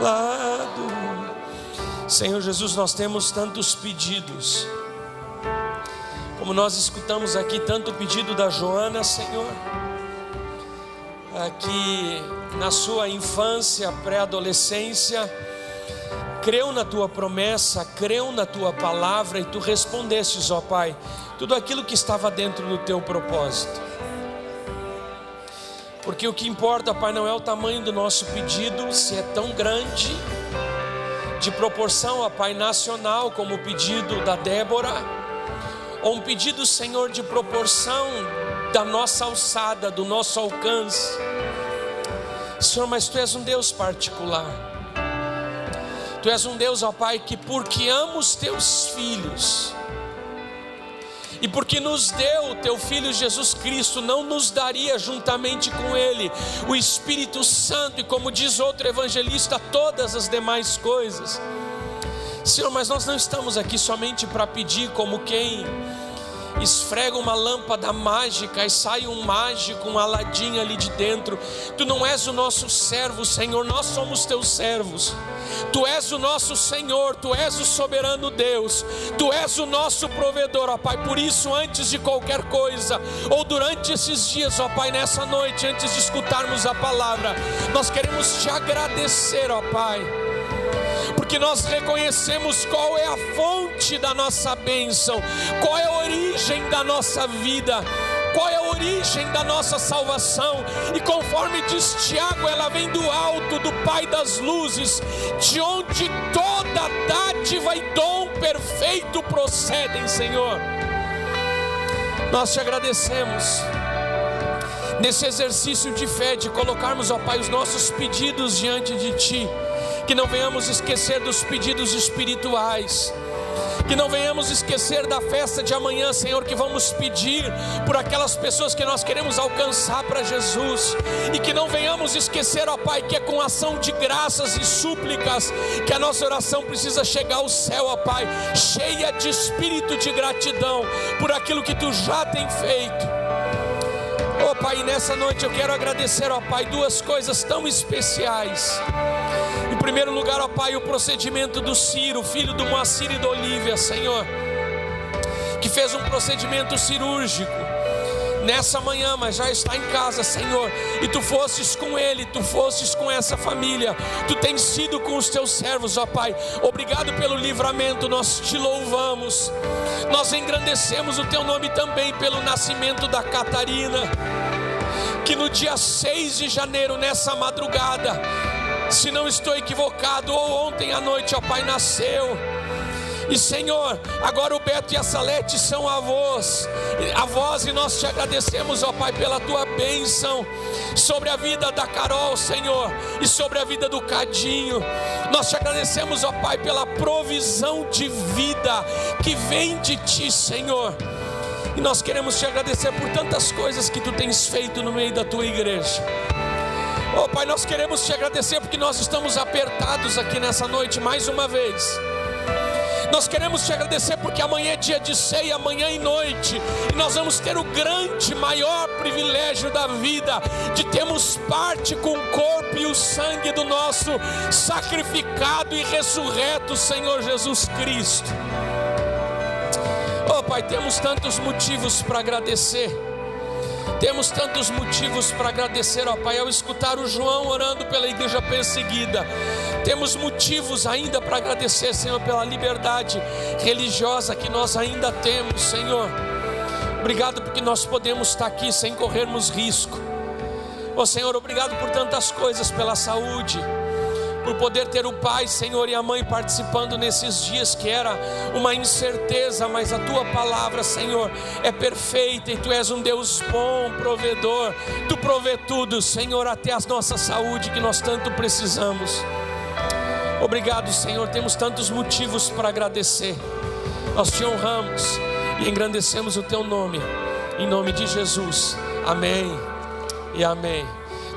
lado. Senhor Jesus, nós temos tantos pedidos, como nós escutamos aqui, tanto o pedido da Joana, Senhor, que na sua infância, pré-adolescência, creu na tua promessa, creu na tua palavra, e tu respondestes, ó Pai, tudo aquilo que estava dentro do teu propósito. Porque o que importa, Pai, não é o tamanho do nosso pedido, se é tão grande, de proporção, ó Pai, nacional, como o pedido da Débora, ou um pedido, Senhor, de proporção da nossa alçada, do nosso alcance. Senhor, mas Tu és um Deus particular. Tu és um Deus, ó Pai, que porque ama os Teus filhos, e porque nos deu o Teu Filho Jesus Cristo, não nos daria juntamente com Ele o Espírito Santo, e como diz outro evangelista, todas as demais coisas. Senhor, mas nós não estamos aqui somente para pedir como quem esfrega uma lâmpada mágica e sai um mágico, um Aladim ali de dentro. Tu não és o nosso servo, Senhor, nós somos Teus servos. Tu és o nosso Senhor, Tu és o soberano Deus, Tu és o nosso provedor, ó Pai. Por isso, antes de qualquer coisa, ou durante esses dias, ó Pai, nessa noite, antes de escutarmos a palavra, nós queremos Te agradecer, ó Pai, porque nós reconhecemos qual é a fonte da nossa bênção, qual é a origem da nossa vida, qual é a origem da nossa salvação. E conforme diz Tiago, ela vem do alto, do Pai das luzes, de onde toda dádiva e dom perfeito procedem, Senhor. Nós Te agradecemos nesse exercício de fé, de colocarmos, ó Pai, os nossos pedidos diante de Ti, que não venhamos esquecer dos pedidos espirituais, que não venhamos esquecer da festa de amanhã, Senhor, que vamos pedir por aquelas pessoas que nós queremos alcançar para Jesus, e que não venhamos esquecer, ó Pai, que é com ação de graças e súplicas que a nossa oração precisa chegar ao céu, ó Pai, cheia de espírito de gratidão por aquilo que Tu já tem feito. Ó Pai, nessa noite eu quero agradecer, ó Pai, duas coisas tão especiais. Em primeiro lugar, ó Pai, o procedimento do Ciro, filho do Moacir e da Olívia, Senhor, que fez um procedimento cirúrgico nessa manhã, mas já está em casa, Senhor, e Tu fostes com ele, Tu fostes com essa família, Tu tens sido com os Teus servos, ó Pai. Obrigado pelo livramento, nós Te louvamos, nós engrandecemos o Teu nome também pelo nascimento da Catarina, que no dia 6 de janeiro, nessa madrugada, se não estou equivocado, ou ontem à noite, ó Pai, nasceu. E Senhor, agora o Beto e a Salete são avós, e nós Te agradecemos, ó Pai, pela Tua bênção sobre a vida da Carol, Senhor, e sobre a vida do Cadinho. Nós Te agradecemos, ó Pai, pela provisão de vida que vem de Ti, Senhor. E nós queremos Te agradecer por tantas coisas que Tu tens feito no meio da Tua igreja. Oh Pai, nós queremos Te agradecer porque nós estamos apertados aqui nessa noite mais uma vez. Nós queremos Te agradecer porque amanhã é dia de ceia, amanhã e noite, e nós vamos ter o grande, maior privilégio da vida, de termos parte com o corpo e o sangue do nosso sacrificado e ressurreto Senhor Jesus Cristo. Oh Pai, temos tantos motivos para agradecer. Temos tantos motivos para agradecer, ó Pai, ao escutar o João orando pela igreja perseguida. Temos motivos ainda para agradecer, Senhor, pela liberdade religiosa que nós ainda temos, Senhor. Obrigado porque nós podemos estar aqui sem corrermos risco. Ó Senhor, obrigado por tantas coisas, pela saúde, por poder ter o pai, Senhor, e a mãe participando nesses dias que era uma incerteza, mas a Tua palavra, Senhor, é perfeita, e Tu és um Deus bom, provedor. Tu provê tudo, Senhor, até a nossa saúde que nós tanto precisamos. Obrigado, Senhor, temos tantos motivos para agradecer. Nós Te honramos e engrandecemos o Teu nome, em nome de Jesus, amém e amém.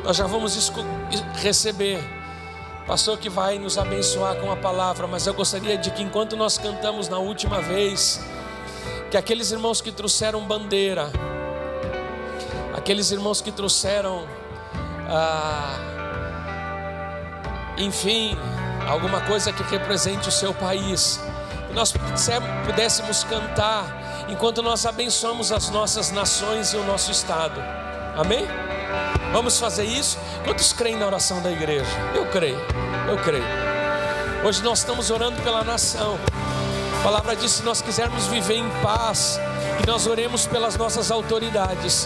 Nós já vamos receber pastor que vai nos abençoar com a palavra, mas eu gostaria de que, enquanto nós cantamos na última vez, que aqueles irmãos que trouxeram bandeira, aqueles irmãos que trouxeram enfim, alguma coisa que represente o seu país. Que nós pudéssemos cantar enquanto nós abençoamos as nossas nações e o nosso estado. Amém? Vamos fazer isso? Quantos creem na oração da igreja? Eu creio. Hoje nós estamos orando pela nação. A palavra diz: se nós quisermos viver em paz, que nós oremos pelas nossas autoridades.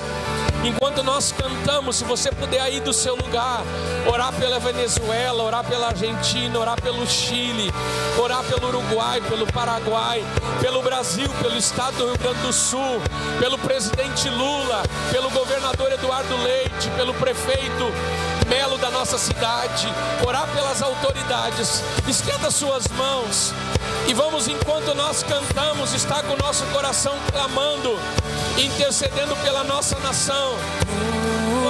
Enquanto nós cantamos, se você puder aí do seu lugar, orar pela Venezuela, orar pela Argentina, orar pelo Chile, orar pelo Uruguai, pelo Paraguai, pelo Brasil, pelo estado do Rio Grande do Sul, pelo presidente Lula, pelo governador Eduardo Leite, pelo prefeito Melo da nossa cidade, orar pelas autoridades. Estenda suas mãos e vamos, enquanto nós cantamos, estar com o nosso coração clamando, intercedendo pela nossa nação.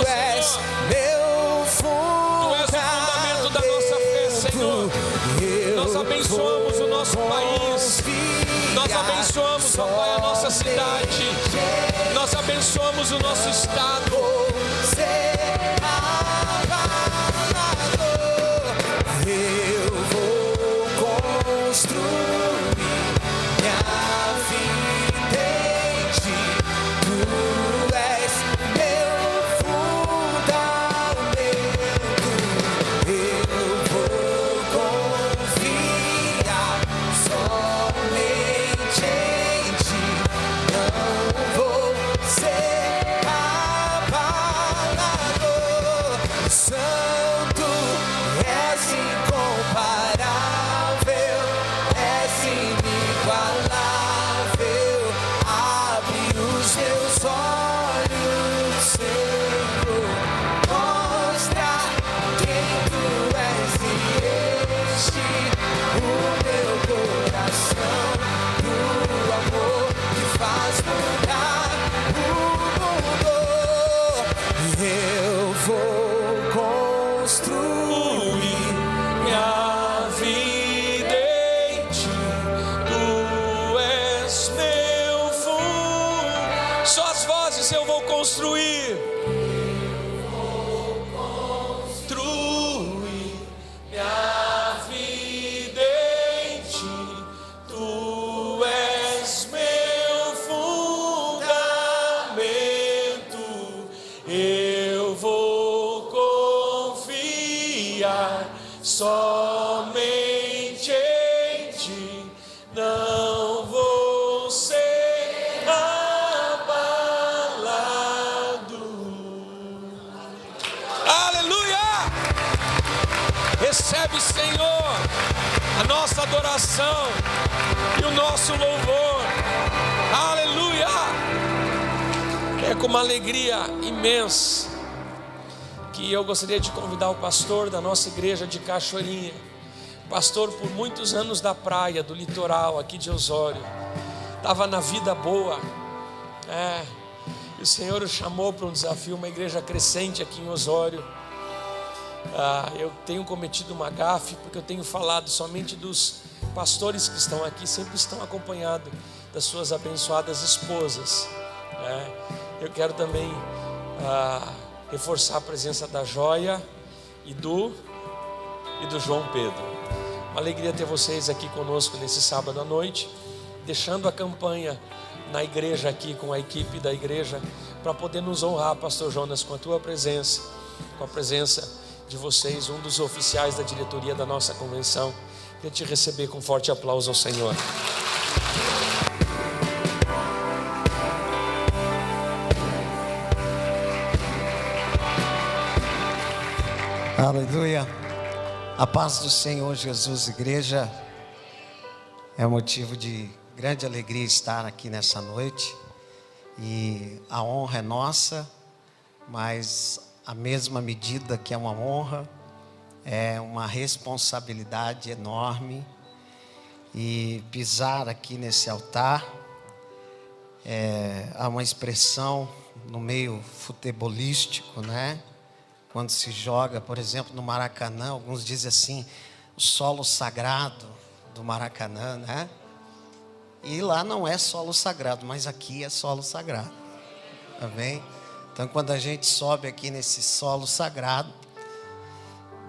Tu és meu fundamento. Tu és o fundamento da nossa fé, Senhor. Nós abençoamos o nosso país. Nós abençoamos, ó Pai, a nossa cidade. Nós abençoamos o nosso estado. Eu vou construir minha vida em ti. Tu és meu fundamento. Eu vou confiar somente em ti. Não vou ser abalado. Santo és incomparável, és inigualável. Abre os meus olhos, Senhor, mostra quem tu és e enche o meu coração do amor que faz mudar o mundo. Eu vou construir Minha vida em ti, tu és meu fundo. Só as vozes eu vou construir. Construir minha vida em ti, tu és meu fundamento. Eu vou confiar somente em ti, não vou ser abalado. Aleluia! Recebe, Senhor, a nossa adoração e o nosso louvor. Aleluia! É com uma alegria imensa que eu gostaria de convidar o pastor da nossa igreja de Cachoeirinha, pastor por muitos anos da praia, do litoral aqui de Osório, estava na vida boa, e o Senhor o chamou para um desafio, uma igreja crescente aqui em Osório. Eu tenho cometido uma gafe, porque eu tenho falado somente dos pastores que estão aqui, sempre estão acompanhados das suas abençoadas esposas. Eu quero também reforçar a presença da Joia e do João Pedro. Uma alegria ter vocês aqui conosco nesse sábado à noite, deixando a campanha na igreja aqui com a equipe da igreja, para poder nos honrar, pastor Jonas, com a tua presença, com a presença de vocês, um dos oficiais da diretoria da nossa convenção. Queria te receber com forte aplauso ao Senhor. Aleluia. A paz do Senhor Jesus, igreja. É motivo de grande alegria estar aqui nessa noite. E a honra é nossa, mas a mesma medida que é uma honra, é uma responsabilidade enorme. E pisar aqui nesse altar há uma expressão no meio futebolístico, né? Quando se joga, por exemplo, no Maracanã, alguns dizem assim, o solo sagrado do Maracanã, né? E lá não é solo sagrado, mas aqui é solo sagrado. Amém? Então, quando a gente sobe aqui nesse solo sagrado,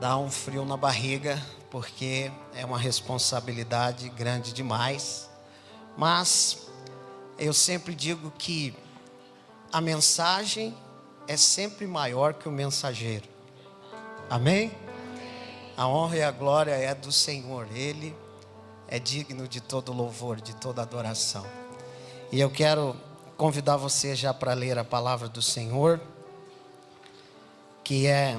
dá um frio na barriga, porque é uma responsabilidade grande demais. Mas eu sempre digo que a mensagem é sempre maior que o mensageiro. Amém? A honra e a glória é do Senhor. Ele é digno de todo louvor, de toda adoração. E eu quero convidar você já para ler a palavra do Senhor, que é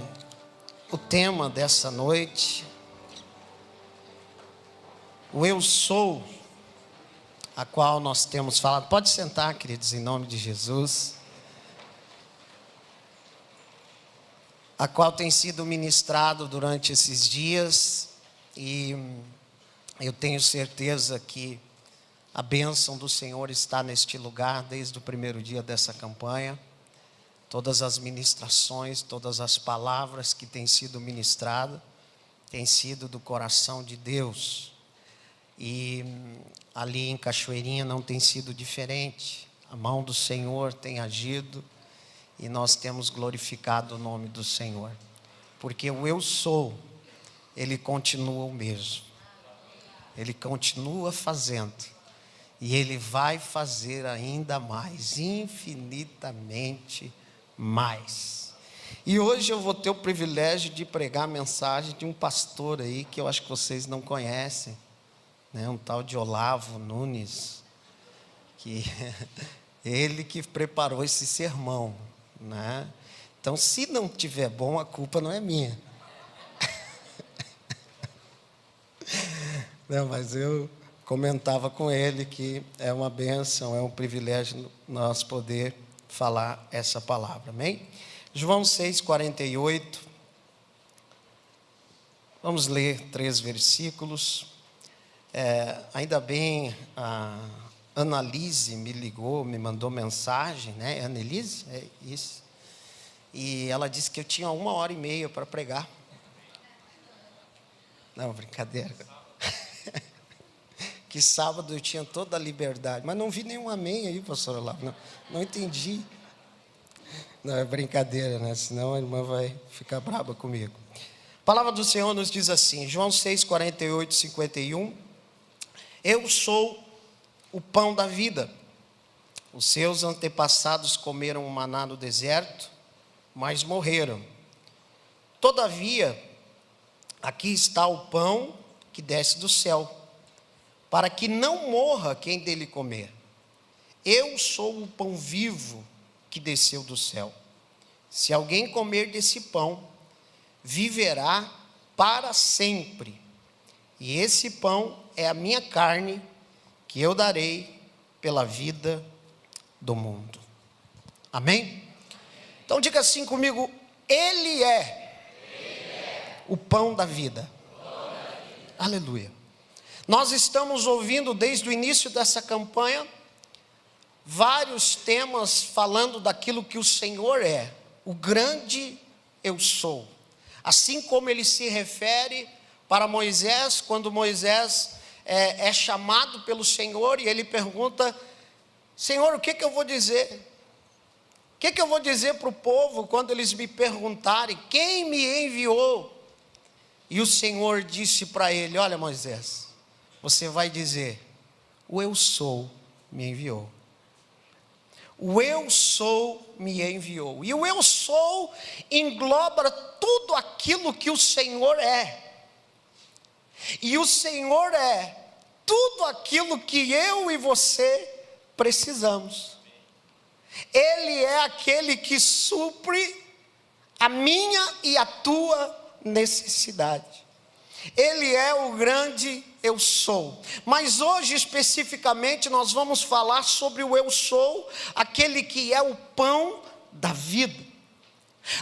o tema dessa noite. O eu sou, a qual nós temos falado. Pode sentar, queridos, em nome de Jesus. A qual tem sido ministrado durante esses dias. E eu tenho certeza que a bênção do Senhor está neste lugar desde o primeiro dia dessa campanha. Todas as ministrações, todas as palavras que têm sido ministradas, têm sido do coração de Deus. E ali em Cachoeirinha não tem sido diferente. A mão do Senhor tem agido e nós temos glorificado o nome do Senhor. Porque o eu sou, Ele continua o mesmo. Ele continua fazendo. E Ele vai fazer ainda mais, infinitamente mais. E hoje eu vou ter o privilégio de pregar a mensagem de um pastor aí que eu acho que vocês não conhecem, né? Um tal de Olavo Nunes, que ele que preparou esse sermão, né? Então, se não tiver bom, a culpa não é minha. Não, mas eu comentava com ele que é uma bênção, é um privilégio nós poder falar essa palavra, amém? João 6,48. Vamos ler 3 versículos. Ainda bem, a Annalise me ligou, me mandou mensagem, né? Annalise? É isso. E ela disse que eu tinha 1h30 para pregar. Não, brincadeira. Que sábado eu tinha toda a liberdade. Mas não vi nenhum amém aí, pastor Olavo. Não entendi. Não, é brincadeira, né? Senão a irmã vai ficar brava comigo. A palavra do Senhor nos diz assim, João 6,48, 51. Eu sou o pão da vida. Os seus antepassados comeram o maná no deserto, mas morreram. Todavia, aqui está o pão que desce do céu, para que não morra quem dele comer. Eu sou o pão vivo que desceu do céu. Se alguém comer desse pão, viverá para sempre. E esse pão é a minha carne, que eu darei pela vida do mundo. Amém? Então diga assim comigo, Ele é o pão da vida. Aleluia. Nós estamos ouvindo desde o início dessa campanha vários temas falando daquilo que o Senhor é, o grande eu sou. Assim como ele se refere para Moisés, quando Moisés é chamado pelo Senhor e ele pergunta, Senhor, o que eu vou dizer? O que eu vou dizer para o povo quando eles me perguntarem, quem me enviou? E o Senhor disse para ele, olha Moisés, você vai dizer, o eu sou me enviou. O eu sou me enviou. E o eu sou engloba tudo aquilo que o Senhor é. E o Senhor é tudo aquilo que eu e você precisamos. Ele é aquele que supre a minha e a tua necessidade. Ele é o grande eu sou. Mas hoje especificamente nós vamos falar sobre o eu sou, aquele que é o pão da vida.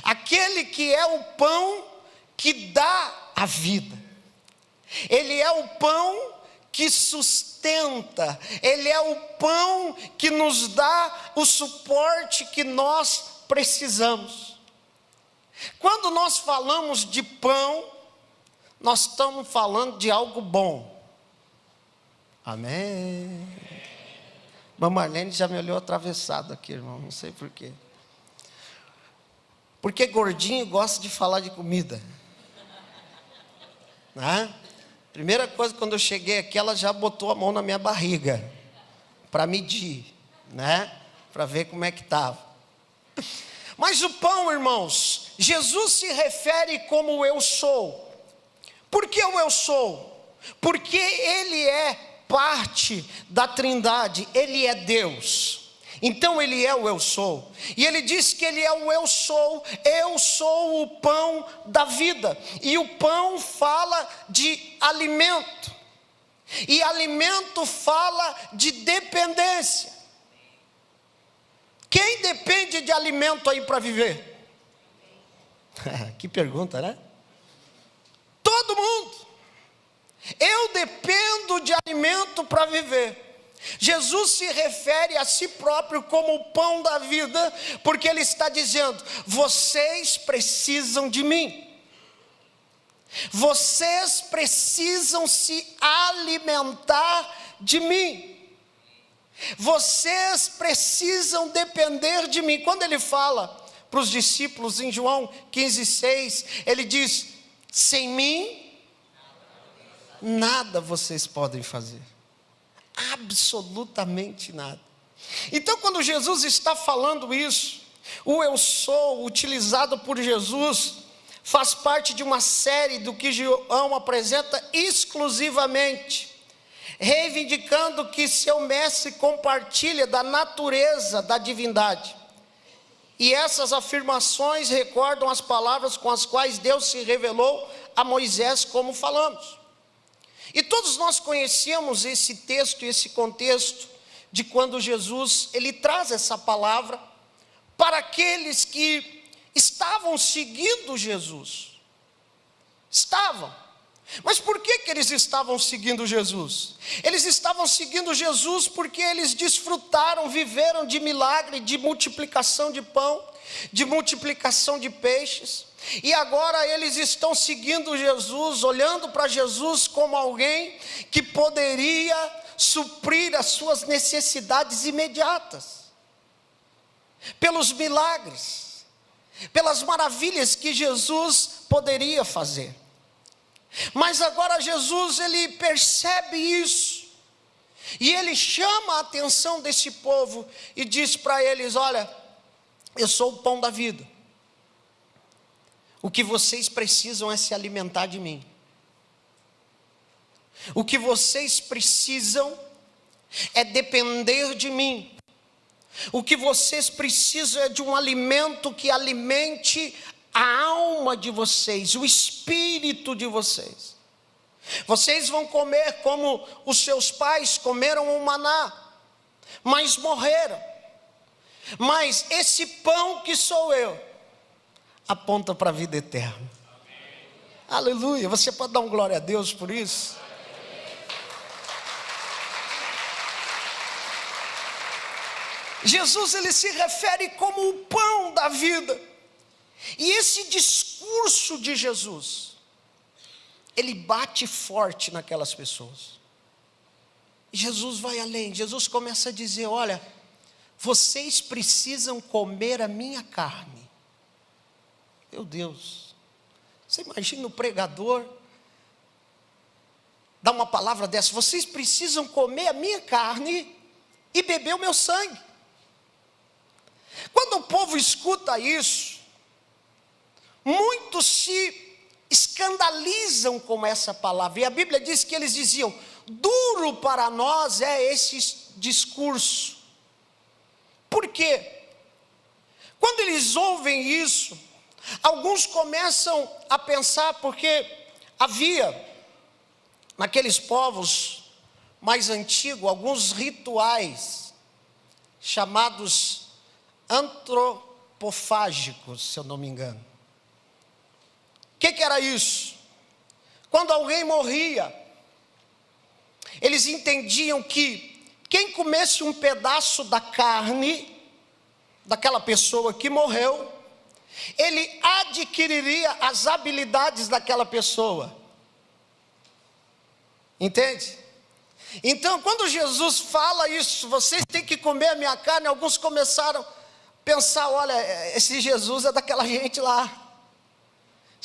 Aquele que é o pão que dá a vida. Ele é o pão que sustenta. Ele é o pão que nos dá o suporte que nós precisamos. Quando nós falamos de pão, nós estamos falando de algo bom. Amém. Irmã Marlene já me olhou atravessado aqui, irmão, não sei porquê. Porque gordinho gosta de falar de comida. né? Primeira coisa, quando eu cheguei aqui, ela já botou a mão na minha barriga, para medir, né? Para ver como é que estava. Mas o pão, irmãos, Jesus se refere como eu sou. Por que o eu sou? Porque Ele é parte da Trindade, Ele é Deus. Então Ele é o eu sou. E Ele diz que Ele é o eu sou o pão da vida. E o pão fala de alimento. E alimento fala de dependência. Quem depende de alimento aí para viver? Que pergunta, né? Todo mundo. Eu dependo de alimento para viver. Jesus se refere a si próprio como o pão da vida, porque Ele está dizendo: vocês precisam de mim. Vocês precisam se alimentar de mim. Vocês precisam depender de mim. Quando Ele fala para os discípulos em João 15,6, Ele diz: sem mim, nada vocês podem fazer. Absolutamente nada. Então, quando Jesus está falando isso, o eu sou utilizado por Jesus faz parte de uma série do que João apresenta exclusivamente, reivindicando que seu mestre compartilha da natureza da divindade. E essas afirmações recordam as palavras com as quais Deus se revelou a Moisés, como falamos. E todos nós conhecemos esse texto e esse contexto de quando Jesus, Ele traz essa palavra para aqueles que estavam seguindo Jesus. Estavam. Mas por que eles estavam seguindo Jesus? Eles estavam seguindo Jesus porque eles desfrutaram, viveram de milagre, de multiplicação de pão, de multiplicação de peixes. E agora eles estão seguindo Jesus, olhando para Jesus como alguém que poderia suprir as suas necessidades imediatas, pelos milagres, pelas maravilhas que Jesus poderia fazer. Mas agora Jesus, Ele percebe isso, e Ele chama a atenção desse povo e diz para eles: olha, eu sou o pão da vida. O que vocês precisam é se alimentar de mim. O que vocês precisam é depender de mim. O que vocês precisam é de um alimento que alimente a alma de vocês, o espírito de vocês. Vocês vão comer como os seus pais comeram o maná, mas morreram. Mas esse pão que sou eu aponta para a vida eterna. Amém. Aleluia. Você pode dar um glória a Deus por isso? Jesus, Ele se refere como o pão da vida. E esse discurso de Jesus, ele bate forte naquelas pessoas. E Jesus vai além. Jesus começa a dizer: olha, vocês precisam comer a minha carne. Meu Deus, você imagina o pregador dar uma palavra dessa: vocês precisam comer a minha carne e beber o meu sangue. Quando o povo escuta isso, muitos se escandalizam com essa palavra, e a Bíblia diz que eles diziam: duro para nós é esse discurso. Por quê? Quando eles ouvem isso, alguns começam a pensar, porque havia naqueles povos mais antigos alguns rituais chamados antropofágicos, se eu não me engano. O que era isso? Quando alguém morria, eles entendiam que quem comesse um pedaço da carne daquela pessoa que morreu, ele adquiriria as habilidades daquela pessoa. Entende? Então, quando Jesus fala isso, vocês têm que comer a minha carne, alguns começaram a pensar: olha, esse Jesus é daquela gente lá.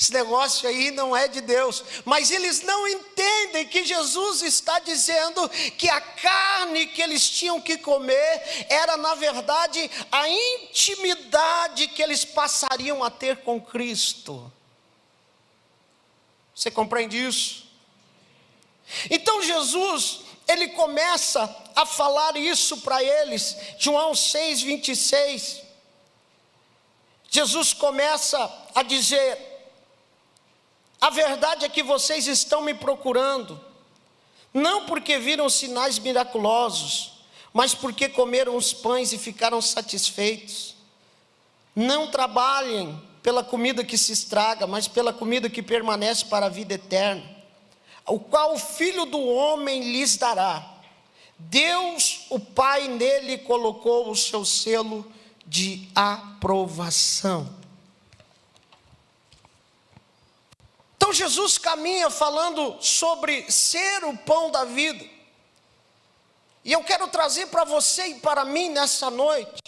esse negócio aí não é de Deus. Mas eles não entendem que Jesus está dizendo que a carne que eles tinham que comer era, na verdade, a intimidade que eles passariam a ter com Cristo. Você compreende isso? Então Jesus, ele começa a falar isso para eles. João 6:26. Jesus começa a dizer: a verdade é que vocês estão me procurando, não porque viram sinais miraculosos, mas porque comeram os pães e ficaram satisfeitos. Não trabalhem pela comida que se estraga, mas pela comida que permanece para a vida eterna, o qual o Filho do Homem lhes dará. Deus, o Pai, nele colocou o seu selo de aprovação. Então Jesus caminha falando sobre ser o pão da vida. E eu quero trazer para você e para mim nessa noite,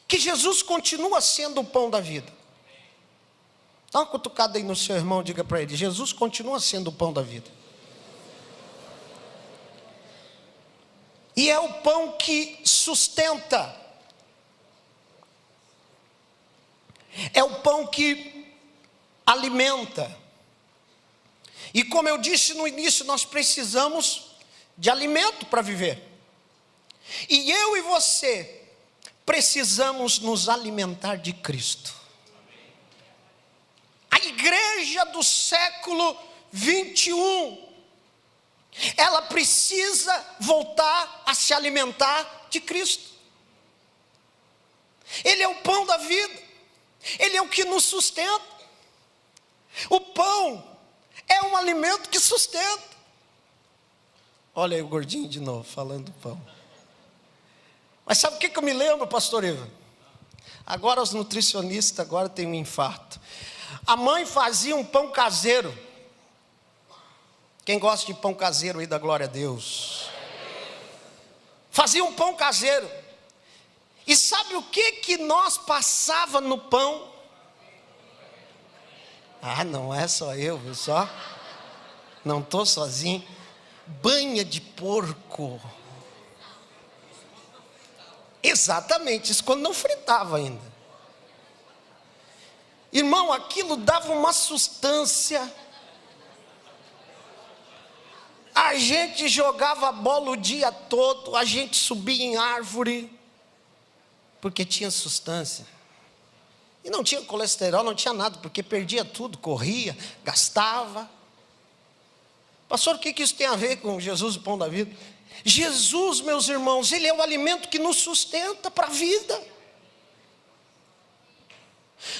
que Jesus continua sendo o pão da vida. Dá uma cutucada aí no seu irmão, diga para ele: Jesus continua sendo o pão da vida. E é o pão que sustenta. É o pão que alimenta. E como eu disse no início, nós precisamos de alimento para viver. E eu e você precisamos nos alimentar de Cristo. A igreja do século 21, ela precisa voltar a se alimentar de Cristo. Ele é o pão da vida. Ele é o que nos sustenta. O pão é um alimento que sustenta. Olha aí o gordinho de novo, falando do pão. Mas sabe o que eu me lembro, pastor Ivan? Agora os nutricionistas agora têm um infarto. A mãe fazia um pão caseiro. Quem gosta de pão caseiro aí, dá glória a Deus. Fazia um pão caseiro. E sabe o que nós passava no pão? Ah, não é só eu, viu só? Não estou sozinho. Banha de porco. Exatamente, isso quando não fritava ainda. Irmão, aquilo dava uma sustância. A gente jogava bola o dia todo, a gente subia em árvore, porque tinha sustância. E não tinha colesterol, não tinha nada, porque perdia tudo, corria, gastava. Pastor, o que isso tem a ver com Jesus, o pão da vida? Jesus, meus irmãos, Ele é o alimento que nos sustenta para a vida.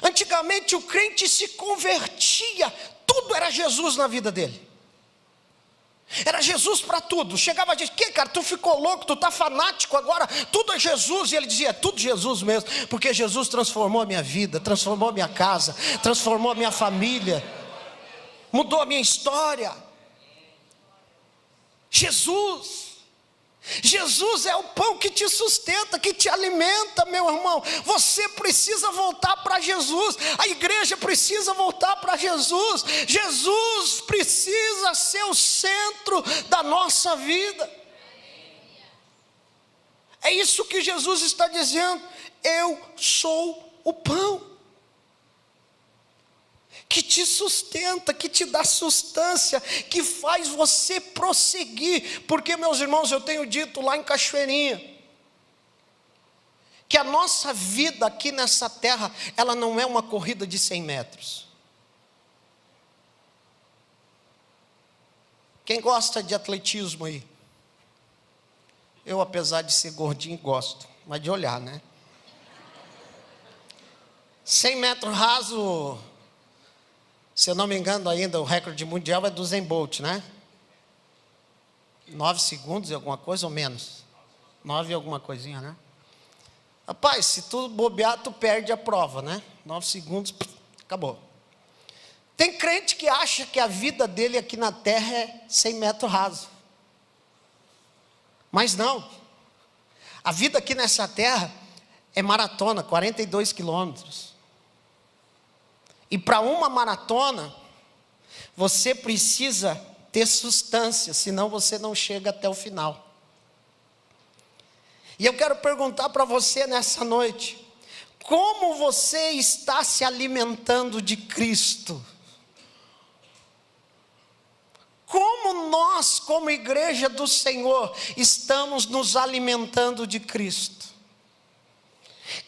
Antigamente o crente se convertia, tudo era Jesus na vida dele. Era Jesus para tudo. Chegava a dizer: que cara, tu ficou louco, tu está fanático agora, tudo é Jesus. E ele dizia: é tudo Jesus mesmo, porque Jesus transformou a minha vida, transformou a minha casa, transformou a minha família, mudou a minha história. Jesus é o pão que te sustenta, que te alimenta, meu irmão. Você precisa voltar para Jesus. A igreja precisa voltar para Jesus. Jesus precisa ser o centro da nossa vida. É isso que Jesus está dizendo. Eu sou o pão que te sustenta, que te dá sustância, que faz você prosseguir. Porque, meus irmãos, eu tenho dito lá em Cachoeirinha, que a nossa vida aqui nessa terra, ela não é uma corrida de 100 metros. Quem gosta de atletismo aí? Eu, apesar de ser gordinho, gosto, mas de olhar, né? 100 metros raso, se eu não me engano ainda, o recorde mundial é do Usain Bolt, né? 9 segundos e alguma coisa ou menos? 9 e alguma coisinha, né? Rapaz, se tu bobear, tu perde a prova, né? 9 segundos, acabou. Tem crente que acha que a vida dele aqui na terra é 100 metros raso. Mas não. A vida aqui nessa terra é maratona, 42 quilômetros. E para uma maratona, você precisa ter substância, senão você não chega até o final. E eu quero perguntar para você nessa noite: como você está se alimentando de Cristo? Como nós, como igreja do Senhor, estamos nos alimentando de Cristo?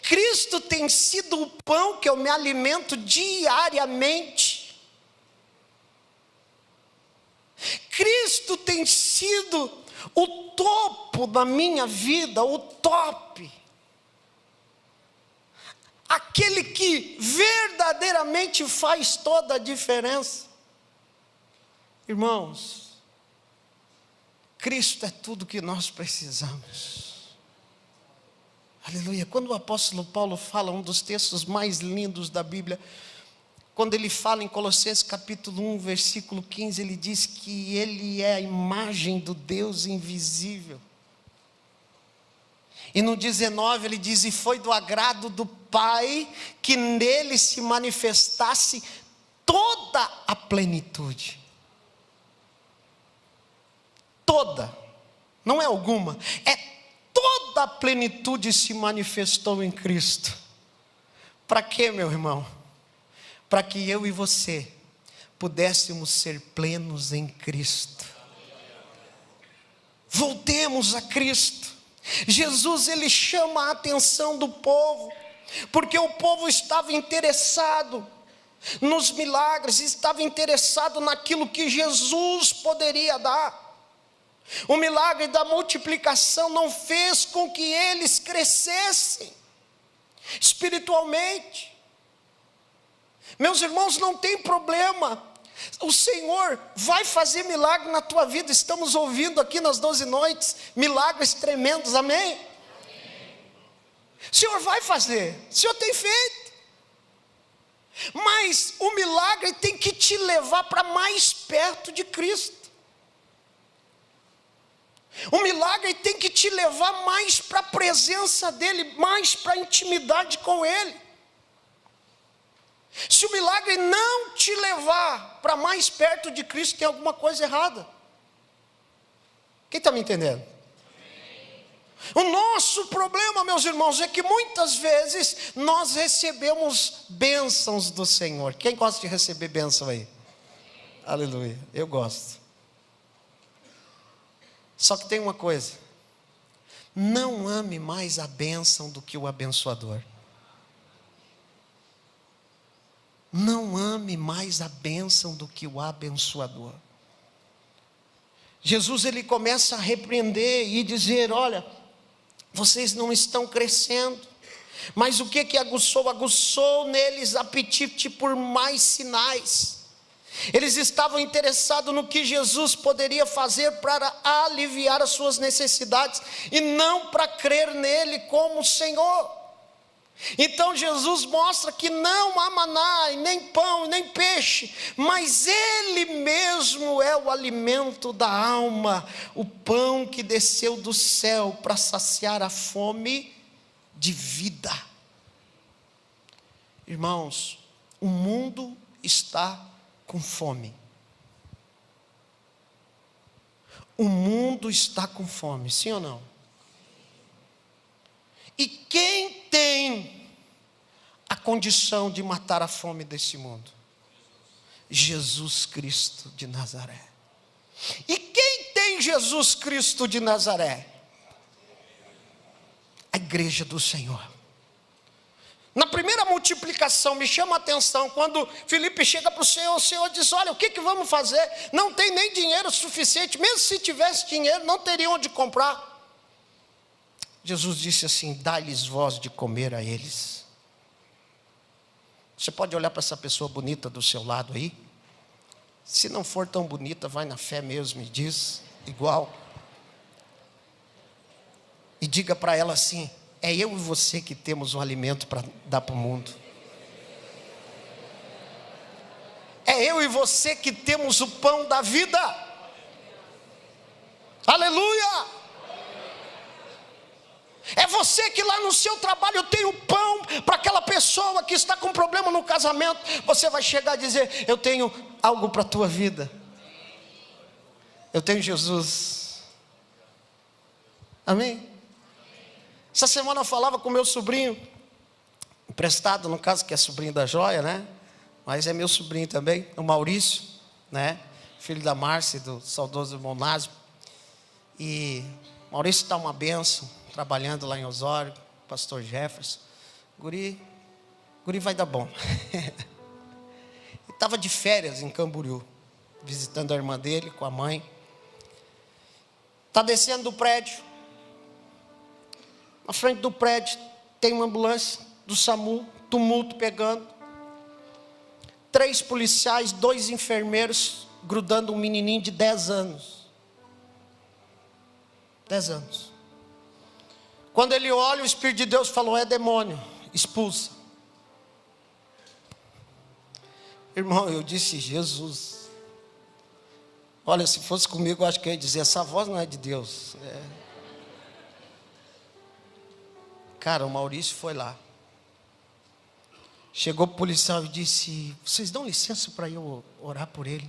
Cristo tem sido o pão que eu me alimento diariamente. Cristo tem sido o topo da minha vida, o top. Aquele que verdadeiramente faz toda a diferença. Irmãos, Cristo é tudo que nós precisamos. Aleluia. Quando o apóstolo Paulo fala, um dos textos mais lindos da Bíblia, quando ele fala em Colossenses capítulo 1, versículo 15, ele diz que ele é a imagem do Deus invisível. E no 19 ele diz: e foi do agrado do Pai que nele se manifestasse toda a plenitude. Toda, não é alguma, é toda a plenitude se manifestou em Cristo. Para quê, meu irmão? Para que eu e você pudéssemos ser plenos em Cristo. Voltemos a Cristo. Jesus, ele chama a atenção do povo, porque o povo estava interessado nos milagres, estava interessado naquilo que Jesus poderia dar. O milagre da multiplicação não fez com que eles crescessem espiritualmente. Meus irmãos, não tem problema, o Senhor vai fazer milagre na tua vida. Estamos ouvindo aqui nas 12 noites milagres tremendos, amém? O Senhor vai fazer, o Senhor tem feito. Mas o milagre tem que te levar para mais perto de Cristo. O milagre tem que te levar mais para a presença dEle, mais para a intimidade com Ele. Se o milagre não te levar para mais perto de Cristo, tem alguma coisa errada. Quem está me entendendo? O nosso problema, meus irmãos, é que muitas vezes nós recebemos bênçãos do Senhor. Quem gosta de receber bênção aí? Aleluia, eu gosto. Só que tem uma coisa: não ame mais a bênção do que o abençoador. Não ame mais a bênção do que o abençoador. Jesus, ele começa a repreender e dizer: olha, vocês não estão crescendo. Mas o que aguçou? Aguçou neles apetite por mais sinais. Eles estavam interessados no que Jesus poderia fazer para aliviar as suas necessidades, e não para crer nele como Senhor. Então Jesus mostra que não há maná, nem pão, nem peixe, mas Ele mesmo é o alimento da alma, o pão que desceu do céu para saciar a fome de vida. Irmãos, o mundo está com fome. O mundo está com fome, sim ou não? E quem tem a condição de matar a fome desse mundo? Jesus Cristo de Nazaré. E quem tem Jesus Cristo de Nazaré? A igreja do Senhor. Na primeira multiplicação, me chama a atenção, quando Filipe chega para o Senhor diz: olha, o que vamos fazer? Não tem nem dinheiro suficiente, mesmo se tivesse dinheiro, não teria onde comprar. Jesus disse assim: dá-lhes voz de comer a eles. Você pode olhar para essa pessoa bonita do seu lado aí? Se não for tão bonita, vai na fé mesmo e diz igual. E diga para ela assim: é eu e você que temos um alimento para dar para o mundo. É eu e você que temos o pão da vida. Aleluia! É você que lá no seu trabalho tem o pão para aquela pessoa que está com problema no casamento. Você vai chegar e dizer: eu tenho algo para a tua vida. Eu tenho Jesus. Amém? Essa semana eu falava com meu sobrinho, emprestado no caso, que é sobrinho da Joia, né? Mas é meu sobrinho também, o Maurício, né? Filho da Márcia e do saudoso irmão Násio. E Maurício está uma bênção, trabalhando lá em Osório, pastor Jefferson. Guri vai dar bom. Estava de férias em Camboriú, visitando a irmã dele com a mãe. Está descendo do prédio. Na frente do prédio tem uma ambulância do SAMU, tumulto pegando. 3 policiais, 2 enfermeiros, grudando um menininho de 10 anos. 10 anos. Quando ele olha, o Espírito de Deus falou: é demônio, expulsa. Irmão, eu disse: Jesus. Olha, se fosse comigo, eu acho que eu ia dizer: essa voz não é de Deus. Cara, o Maurício foi lá. Chegou o policial e disse: vocês dão licença para eu orar por ele?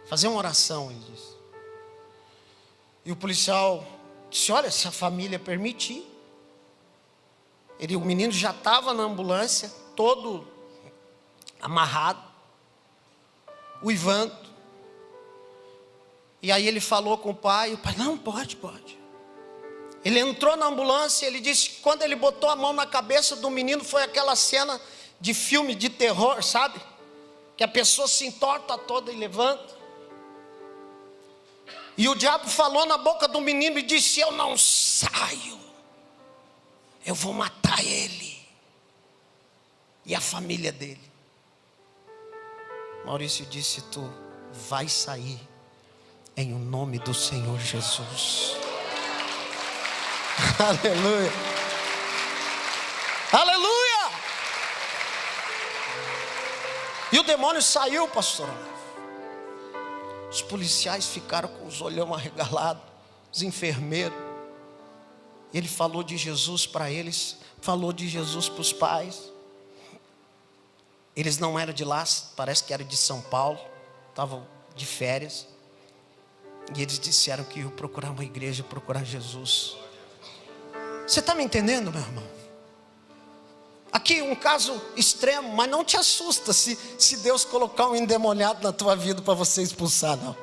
Fazer uma oração, ele disse. E o policial disse: olha, se a família permitir. O menino já estava na ambulância, todo amarrado, uivando. E aí ele falou com o pai não, pode. Ele entrou na ambulância, ele disse que quando ele botou a mão na cabeça do menino, foi aquela cena de filme de terror, sabe? Que a pessoa se entorta toda e levanta. E o diabo falou na boca do menino e disse: eu não saio, eu vou matar ele e a família dele. Maurício disse: tu vai sair em o nome do Senhor Jesus. Aleluia. Aleluia. E o demônio saiu, pastor. Os policiais ficaram com os olhão arregalados, os enfermeiros. Ele falou de Jesus para eles, falou de Jesus para os pais. Eles não eram de lá, parece que eram de São Paulo, estavam de férias. E eles disseram que iam procurar uma igreja, procurar Jesus. Você está me entendendo, meu irmão? Aqui um caso extremo, mas não te assusta se Deus colocar um endemoniado na tua vida para você expulsar, não.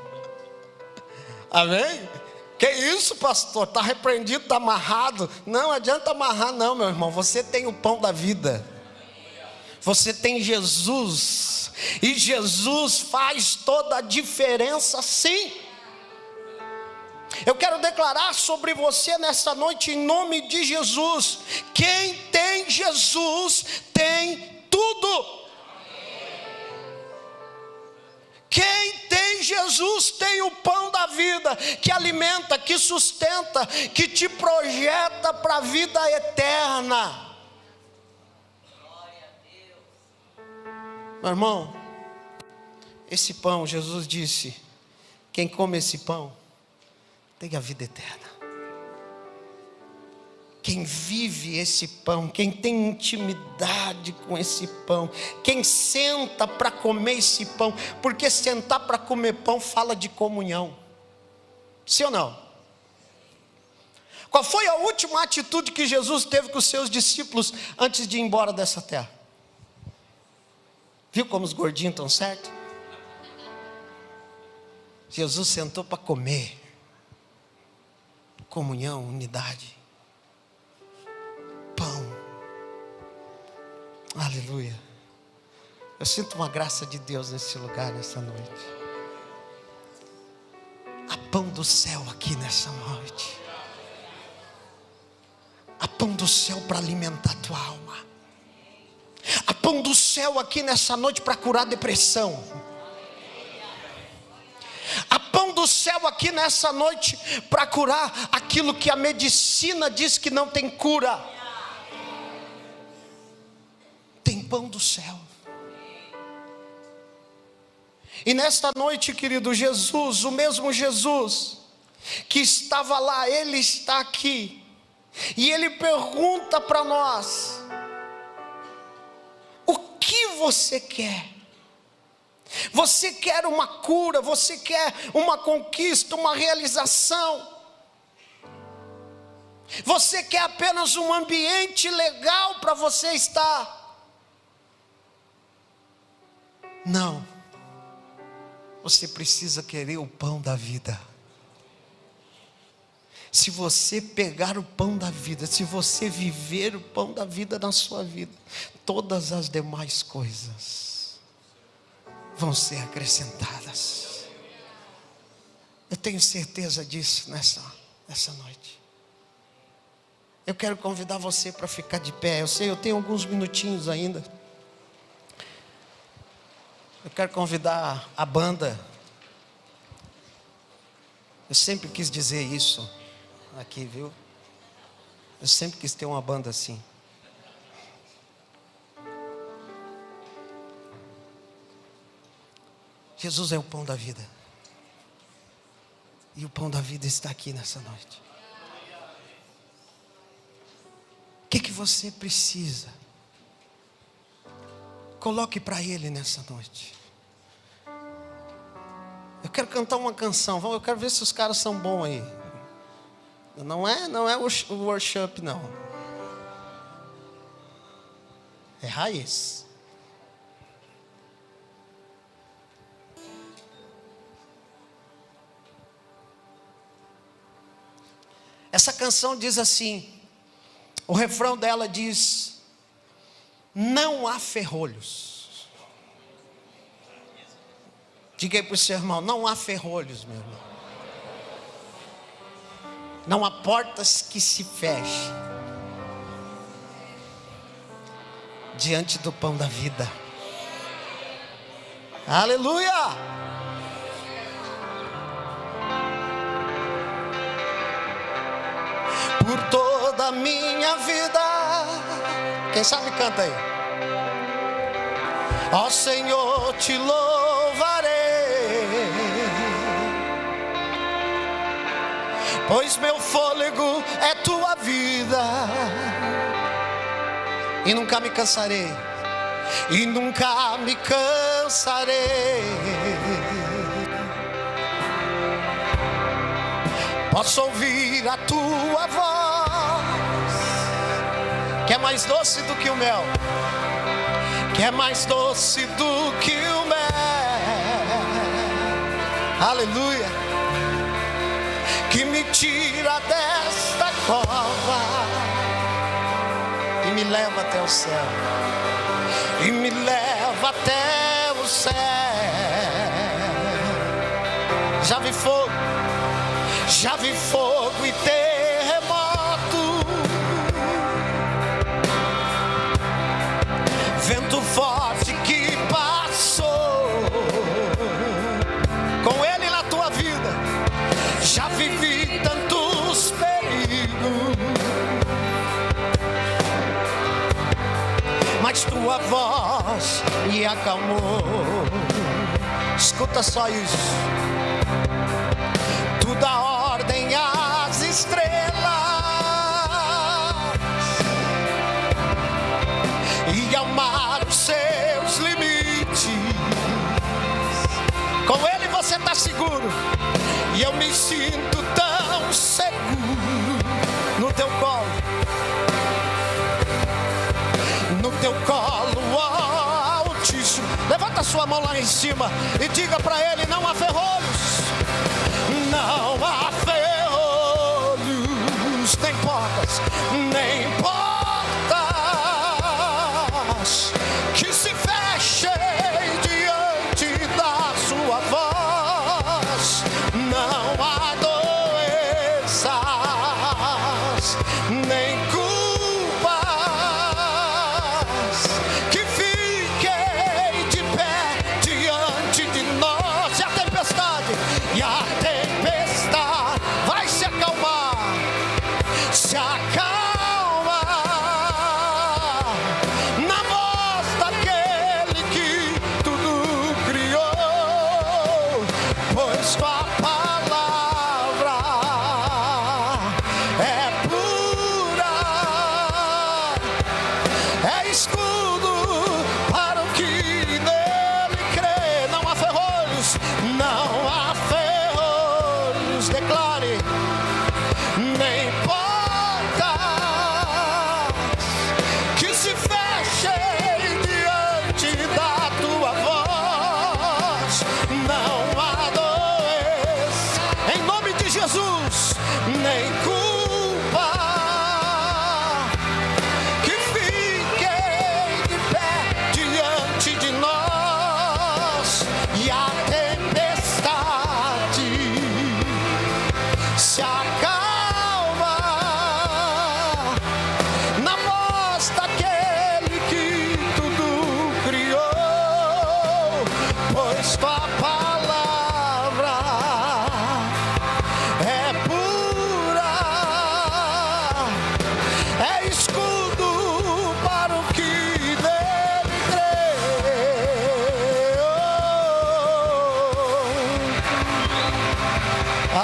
Amém? Que isso, pastor? Está repreendido, está amarrado? Não adianta amarrar não, meu irmão. Você tem o pão da vida. Você tem Jesus. E Jesus faz toda a diferença, sim. Eu quero declarar sobre você nesta noite, em nome de Jesus: quem tem Jesus tem tudo. Quem tem Jesus tem o pão da vida, que alimenta, que sustenta, que te projeta para a vida eterna. Meu irmão, esse pão, Jesus disse: quem come esse pão tem a vida eterna. Quem vive esse pão, quem tem intimidade com esse pão, quem senta para comer esse pão, porque sentar para comer pão fala de comunhão. Sim ou não? Qual foi a última atitude que Jesus teve com os seus discípulos antes de ir embora dessa terra? Viu como os gordinhos estão certos? Jesus sentou para comer. Comunhão, unidade, pão. Aleluia. Eu sinto uma graça de Deus nesse lugar, nessa noite. Há pão do céu aqui nessa noite. Há pão do céu para alimentar a tua alma. Há pão do céu aqui nessa noite para curar a depressão. Há pão do céu aqui nessa noite para curar aquilo que a medicina diz que não tem cura. Tem pão do céu. E nesta noite, querido, Jesus, o mesmo Jesus que estava lá, Ele está aqui. E Ele pergunta para nós: o que você quer? Você quer uma cura? Você quer uma conquista, uma realização? Você quer apenas um ambiente legal para você estar? Não. Você precisa querer o pão da vida. Se você pegar o pão da vida, se você viver o pão da vida na sua vida, todas as demais coisas vão ser acrescentadas. Eu tenho certeza disso nessa noite. Eu quero convidar você para ficar de pé. Eu sei, eu tenho alguns minutinhos ainda. Eu quero convidar a banda. Eu sempre quis dizer isso aqui, viu? Eu sempre quis ter uma banda assim. Jesus é o pão da vida. E o pão da vida está aqui nessa noite. O que você precisa? Coloque para Ele nessa noite. Eu quero cantar uma canção. Eu quero ver se os caras são bons aí. Não é o worship, não. É raiz. Essa canção diz assim, o refrão dela diz: não há ferrolhos. Diga aí para o seu irmão: não há ferrolhos, meu irmão. Não há portas que se fechem diante do pão da vida. Aleluia! Por toda a minha vida. Quem sabe canta aí. Ó Senhor, te louvarei, pois meu fôlego é tua vida. E nunca me cansarei. E nunca me cansarei. Posso ouvir a tua voz, que é mais doce do que o mel, que é mais doce do que o mel. Aleluia. Que me tira desta cova e me leva até o céu. E me leva até o céu. Já vi fogo. Já vi fogo e terremoto, vento forte que passou. Com Ele na tua vida, já vivi tantos perigos, mas tua voz me acalmou. Escuta só isso. Tu dá ordem às estrelas e ao mar os seus limites. Com Ele você está seguro, e eu me sinto tão seguro no teu colo. No teu colo, ó Altíssimo. Levanta sua mão lá em cima e diga para Ele: não há ferrolhos. Não há ferrolhos, nem portas, nem portas que se fechem diante da sua voz. Não há doenças, nem culpas que fiquem de pé diante de nós. E a tempestade, vai se acalmar, se acalma na voz daquele que tudo criou, pois tua palavra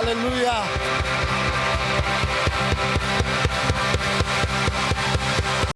Aleluia.